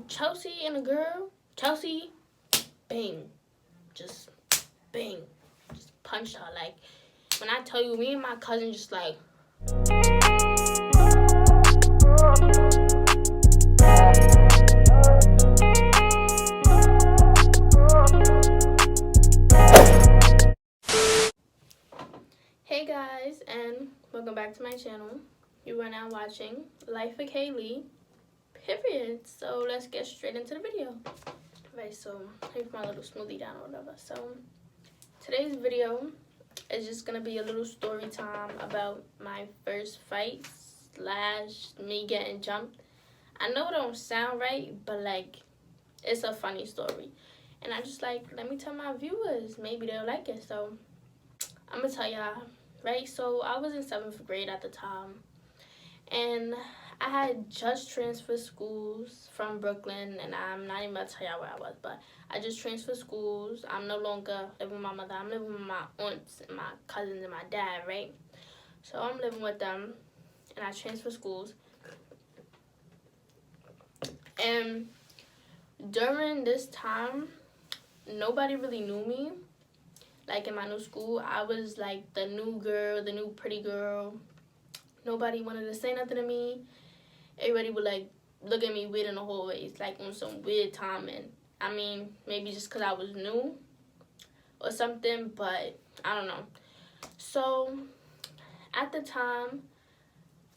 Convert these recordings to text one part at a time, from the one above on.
Chelsea and a girl, Chelsea, bang, just bang, just punched her. Like, when I tell you, me and my cousin just like. Hey guys, and welcome back to my channel. You are now watching Life of Kaylee, period. So let's get straight into the video. Right, so I put my little smoothie down or whatever. So today's video is just gonna be a little story time about my first fight / me getting jumped. I know it don't sound right, but like, it's a funny story. And I just like, let me tell my viewers, maybe they'll like it. So I'm gonna tell y'all, right? So I was in 7th grade at the time, and I had just transferred schools from Brooklyn, and I'm not even gonna tell y'all where I was, but I just transferred schools. I'm no longer living with my mother. I'm living with my aunts and my cousins and my dad, right? So I'm living with them, and I transferred schools. And during this time, nobody really knew me. Like, in my new school, I was like the new girl, the new pretty girl. Nobody wanted to say nothing to me. Everybody would like look at me weird in the hallways, like on some weird timing. I mean, maybe just because I was new or something, but I don't know. So at the time,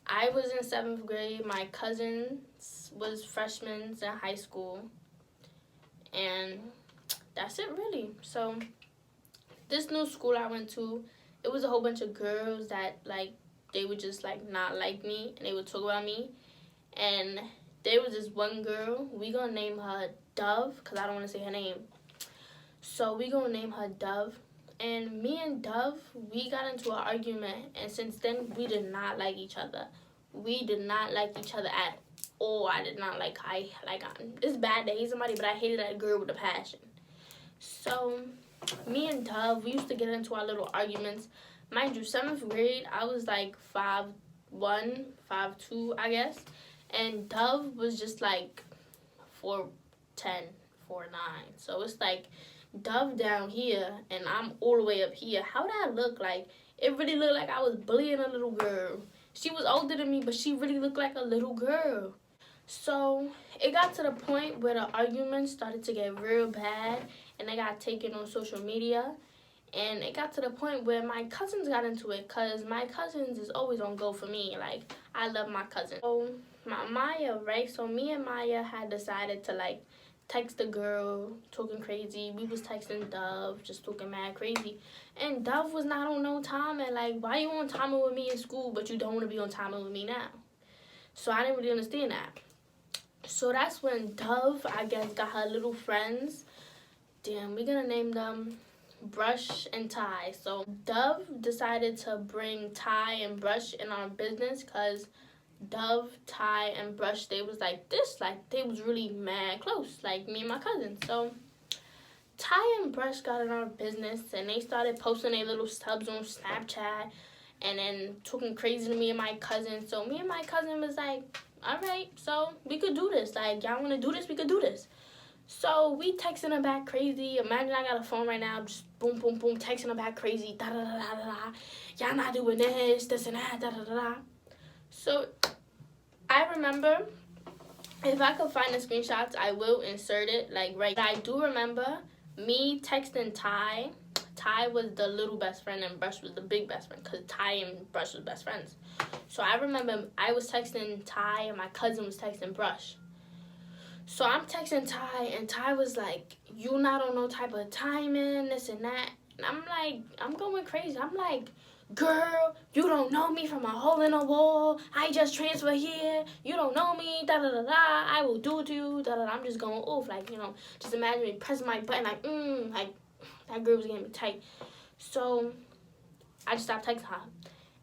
I was in 7th grade. My cousins was freshmen in high school, and that's it really. So this new school I went to, it was a whole bunch of girls that like, they would just like not like me, and they would talk about me. And there was this one girl, we gonna name her Dove, because I don't want to say her name. So we gonna name her Dove. And me and Dove, we got into an argument, and since then we did not like each other. We did not like each other at all. I did not like, it's bad to hate somebody, but I hated that girl with a passion. So me and Dove, we used to get into our little arguments. Mind you, 7th grade, I was like 5'1", 5'2", I guess. And Dove was just like 4'10", 4'9". So it's like Dove down here, and I'm all the way up here. How did I look like? It really looked like I was bullying a little girl. She was older than me, but she really looked like a little girl. So it got to the point where the arguments started to get real bad, and they got taken on social media. And it got to the point where my cousins got into it, because my cousins is always on go for me. Like, I love my cousin. So Maya, right? So me and Maya had decided to like text the girl talking crazy. We was texting Dove, just talking mad crazy. And Dove was not on no timing. Like, why you on timing with me in school, but you don't want to be on timing with me now? So I didn't really understand that. So that's when Dove, I guess, got her little friends. Damn, we're gonna name them Brush and Ty. So Dove decided to bring Ty and Brush in our business, because Dove, Ty, and Brush, they was like this, like they was really mad close, like me and my cousin. So Ty and Brush got in our business, and they started posting their little stubs on Snapchat, and then talking crazy to me and my cousin. So me and my cousin was like, all right, so we could do this. Like, y'all want to do this? We could do this. So we texting her back crazy. Imagine I got a phone right now, just boom, boom, boom, texting her back crazy. Da da da da da. Y'all not doing this and that. Da da da da. So I remember, if I could find the screenshots, I will insert it. Like, right. But I do remember me texting Ty. Ty was the little best friend, and Brush was the big best friend, because Ty and Brush was best friends. So I remember I was texting Ty, and my cousin was texting Brush. So I'm texting Ty, and Ty was like, you not on no type of timing, this and that. And I'm like, I'm going crazy. I'm like, girl, you don't know me from a hole in a wall. I just transferred here. You don't know me, da-da-da-da. I will do it to you, da-da-da. I'm just going off, like, you know, just imagine me pressing my button, like that girl was getting me tight. So I just stopped texting her.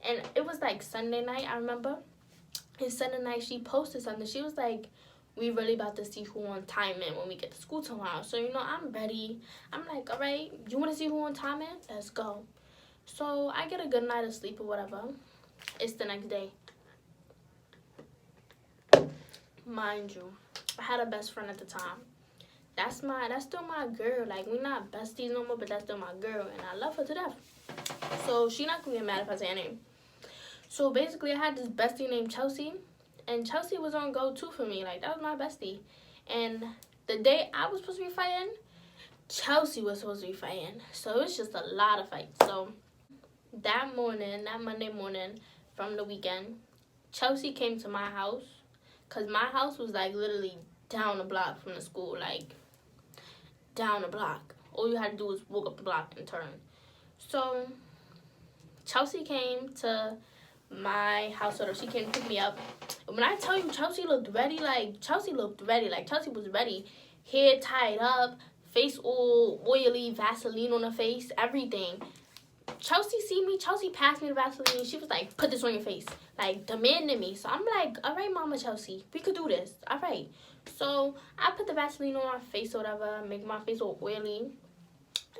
And it was like Sunday night, I remember. And Sunday night, she posted something. She was like, we really about to see who on timing when we get to school tomorrow. So, you know, I'm ready. I'm like, all right, you want to see who on timing? Let's go. So I get a good night of sleep or whatever. It's the next day. Mind you, I had a best friend at the time. That's still my girl. Like, we not besties no more, but that's still my girl, and I love her to death. So she not gonna get mad if I say her name. So basically, I had this bestie named Chelsea, and Chelsea was on go too for me. Like, that was my bestie. And the day I was supposed to be fighting, Chelsea was supposed to be fighting. So it was just a lot of fights. So that Monday morning from the weekend, Chelsea came to my house, because my house was like literally down the block from the school, like down the block. All you had to do was walk up the block and turn. So Chelsea came to my house, or she came to pick me up. And when I tell you Chelsea looked ready, like Chelsea was ready. Hair tied up, face all oily, Vaseline on her face, everything. Chelsea see me, Chelsea passed me the Vaseline. She was like, put this on your face, like demanding me. So I'm like, all right, Mama Chelsea, we could do this. All right. So I put the Vaseline on my face or whatever, make my face all oily.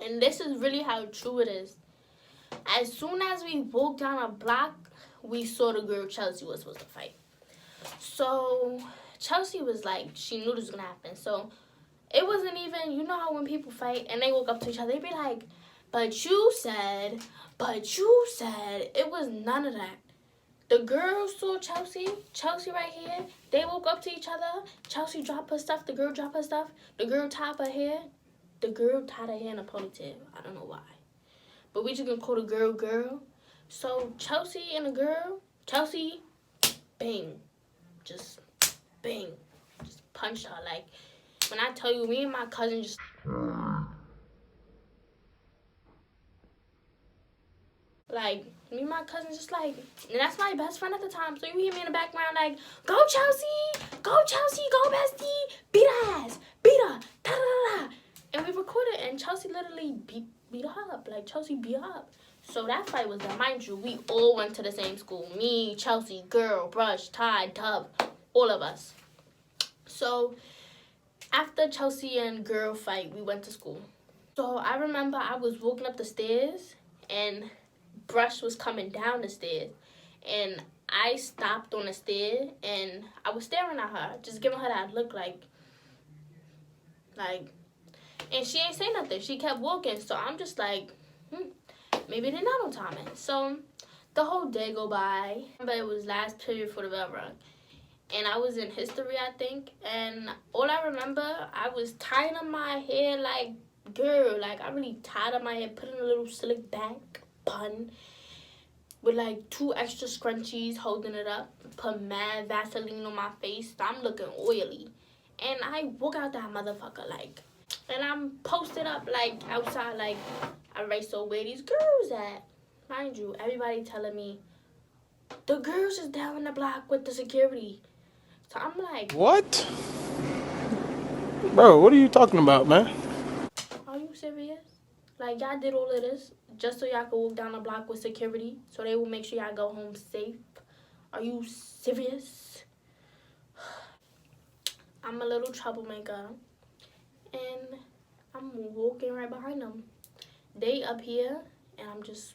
And this is really how true it is. As soon as we walked down a block, we saw the girl Chelsea was supposed to fight. So Chelsea was like, she knew this was going to happen. So it wasn't even, you know how when people fight and they walk up to each other, they be like, but you said. It was none of that. The girl saw Chelsea right here. They woke up to each other. Chelsea dropped her stuff. The girl dropped her stuff. The girl tied her hair. The girl tied her hair in a ponytail. I don't know why. But we just gonna call the girl. So Chelsea and the girl, Chelsea, bang. Just bang. Just punched her. Like, when I tell you, me and my cousin just... Like, me and my cousin just like, and that's my best friend at the time. So you hear me in the background like, go Chelsea, go bestie, beat her ass, beat her, da da da da. And we recorded, and Chelsea literally beat her up. Like, Chelsea beat her up. So that fight was done. Mind you, we all went to the same school. Me, Chelsea, girl, Brush, Ty, Dub, all of us. So after Chelsea and girl fight, we went to school. So I remember I was walking up the stairs, and Brush was coming down the stairs, and I stopped on the stair, and I was staring at her, just giving her that look like, and she ain't say nothing. She kept walking, so I'm just like, maybe they're not on timing. So the whole day go by, but it was last period for the bell rung, and I was in history, I think, and all I remember, I was tying up my hair like, girl, like I really tied up my hair, put in a little slick back bun with like 2 extra scrunchies holding it up, put mad Vaseline on my face, so I'm looking oily, and I walk out that motherfucker like, and I'm posted up like outside, like, alright, so where these girls at? Mind you, everybody telling me the girls is down the block with the security. So I'm like, what? Bro, what are you talking about, man? are you serious? Like, y'all did all of this just so y'all could walk down the block with security, so they will make sure y'all go home safe? Are you serious? I'm a little troublemaker, and I'm walking right behind them. They up here, and I'm just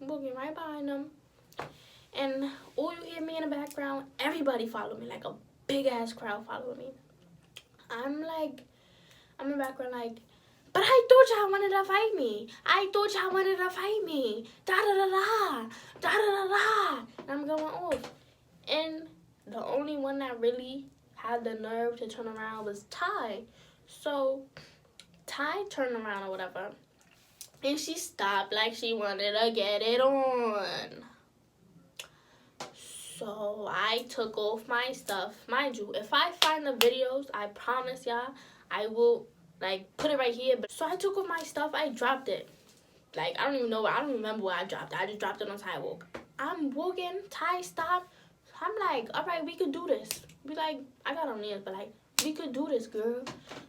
walking right behind them. And all you hear me in the background, everybody follow me, like a big-ass crowd following me. I'm in the background like, but I thought y'all wanted to fight me. Da-da-da-da. Da-da-da-da. And I'm going off. And the only one that really had the nerve to turn around was Ty. So Ty turned around or whatever, and she stopped like she wanted to get it on. So I took off my stuff. Mind you, if I find the videos, I promise y'all, I will like put it right here. But so I took off my stuff. I dropped it. Like, I don't remember where I dropped it. I just dropped it on sidewalk. I'm walking. Ty stopped. I'm like, all right, we could do this. Be like, I got on nails, but like, we could do this, girl.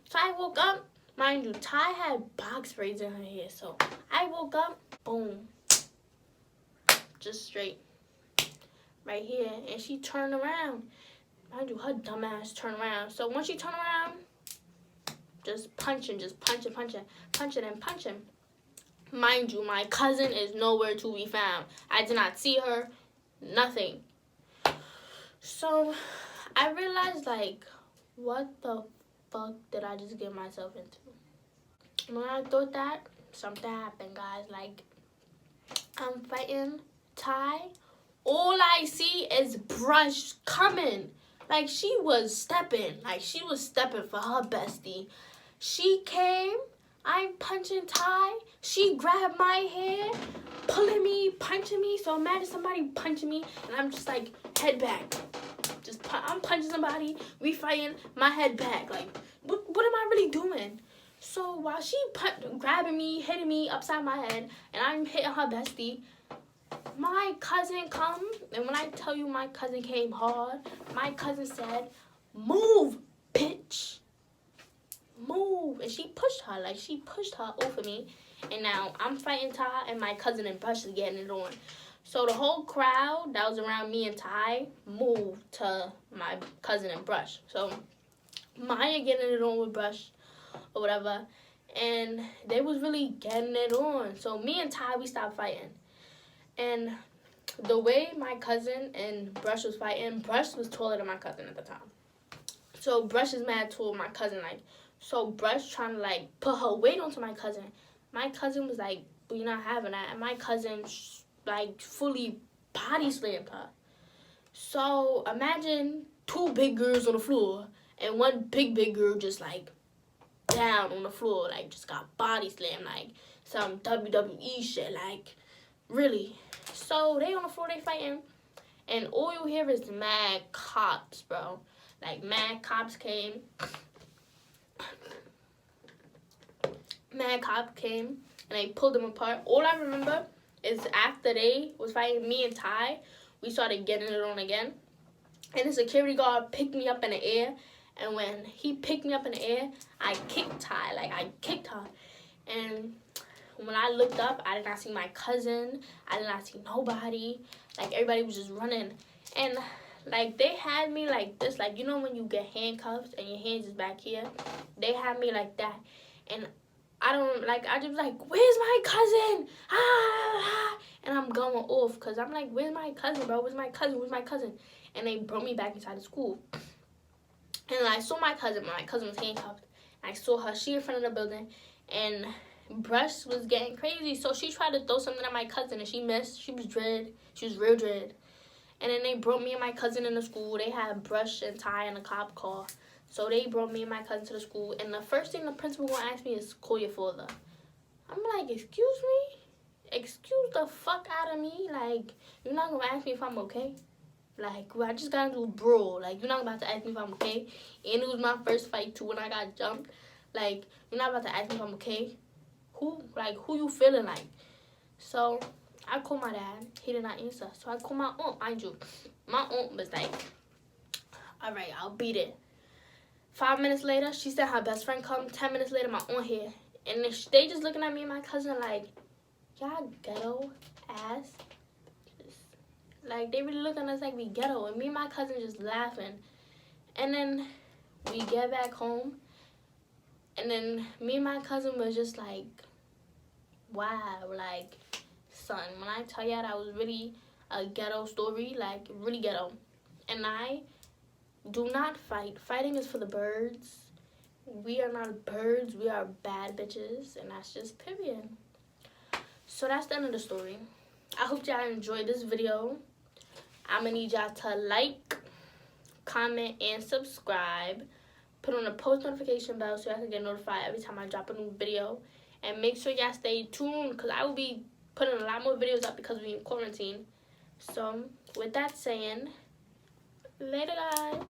So I woke up. Mind you, Ty had box braids in her hair. So I woke up. Boom. Just straight. Right here. And she turned around. Mind you, her dumb ass turned around. So once she turned around, just punching. Mind you, my cousin is nowhere to be found. I did not see her. Nothing. So I realized, like, what the fuck did I just get myself into? When I thought that, something happened, guys. Like, I'm fighting Ty. All I see is Brush coming. Like, she was stepping. Like, she was stepping for her bestie. She came. I'm punching Ty. She grabbed my hair, pulling me, punching me. So imagine somebody punching me, and I'm just like, head back. I'm punching somebody, we fighting, my head back. Like, what am I really doing? So while she grabbing me, hitting me upside my head, and I'm hitting her bestie, my cousin come, and when I tell you my cousin came hard, my cousin said, move, bitch. Move. And she pushed her. Like, she pushed her over me. And now I'm fighting Ty, and my cousin and Brush is getting it on. So the whole crowd that was around me and Ty moved to my cousin and Brush. So Maya getting it on with Brush or whatever. And they was really getting it on. So me and Ty, we stopped fighting. And the way my cousin and Brush was fighting, Brush was taller than my cousin at the time. So Brush is mad tall, my cousin, like, so Brush trying to, like, put her weight onto my cousin. My cousin was like, we're not having that. And my cousin, like, fully body slammed her. So imagine two big girls on the floor and one big girl just, like, down on the floor, like, just got body slammed, like, some WWE shit, like, really. So they on the floor, they fighting, and all you hear is mad cops, bro. Like, mad cops came. Mad cop came, and they pulled them apart. All I remember is after they was fighting me and Ty, we started getting it on again. And the security guard picked me up in the air. And when he picked me up in the air, I kicked Ty. Like, I kicked her. And when I looked up, I did not see my cousin. I did not see nobody. Like, everybody was just running. And, like, they had me like this. Like, you know when you get handcuffed and your hands is back here? They had me like that. And I just like, where's my cousin? Ah! And I'm going off because I'm like, where's my cousin, bro? Where's my cousin? Where's my cousin? And they brought me back inside the school. And I saw my cousin. My cousin was handcuffed. I saw her. She in front of the building. And Brush was getting crazy. So she tried to throw something at my cousin, and she missed. She was dread. She was real dread. And then they brought me and my cousin in the school. They had Brush and Ty in a cop car. So they brought me and my cousin to the school. And the first thing the principal gonna ask me is, call your father. I'm like, excuse me? Excuse the fuck out of me? Like, you're not gonna ask me if I'm okay? Like, I just got into a brawl. Like, you're not about to ask me if I'm okay? And it was my first fight, too, when I got jumped. Like, you're not about to ask me if I'm okay? Who you feeling like? So I called my dad. He did not answer. So I called my aunt, mind you. My aunt was like, all right, I'll beat it. 5 minutes later, she said her best friend come. 10 minutes later, my aunt here. And they just looking at me and my cousin like, y'all ghetto ass. Like, they really looking at us like we ghetto. And me and my cousin just laughing. And then we get back home. And then me and my cousin was just like, wow, like, son, when I tell y'all that was really a ghetto story, like, really ghetto. And I do not fight. Fighting is for the birds. We are not birds. We are bad bitches. And that's just period. So that's the end of the story. I hope y'all enjoyed this video. I'm going to need y'all to like, comment, and subscribe. Put on the post notification bell so y'all can get notified every time I drop a new video. And make sure y'all stay tuned because I will be putting a lot more videos up because we're in quarantine. So with that saying, later guys.